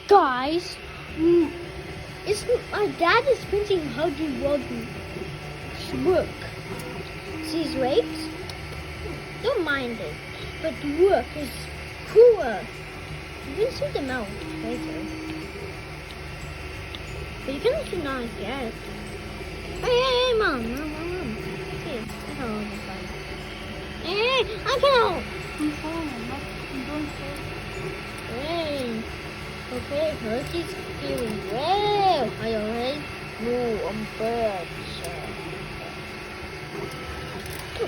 Guys, my dad is printing Huggy Wuggy. Look, see his legs? Don't mind it, but the work is cooler. You can see the mouth later, but you can't see not yet. Hey, mom. Hey, Hey, I can't. I'm following. I'm going forward. Hey. Okay, Huggy's feeling well. Are you alright? No, I'm bad.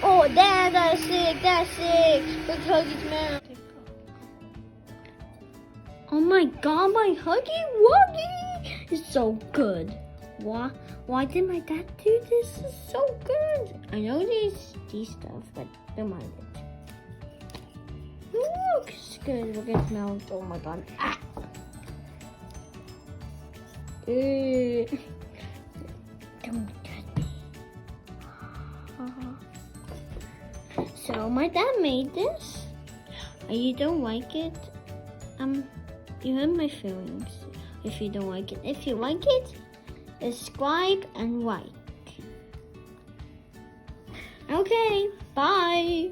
Oh, that's sick. Look, Huggy's mouth. Oh my god, my Huggy Wuggy is so good. Why did my dad do this? This is so good. I know these stuff, but don't mind it. Looks good. Look at his mouth. Oh my god. Ah. Don't touch me. So my dad made this. You don't like it? You hurt my feelings if you don't like it. If you like it, subscribe and like. Okay, bye.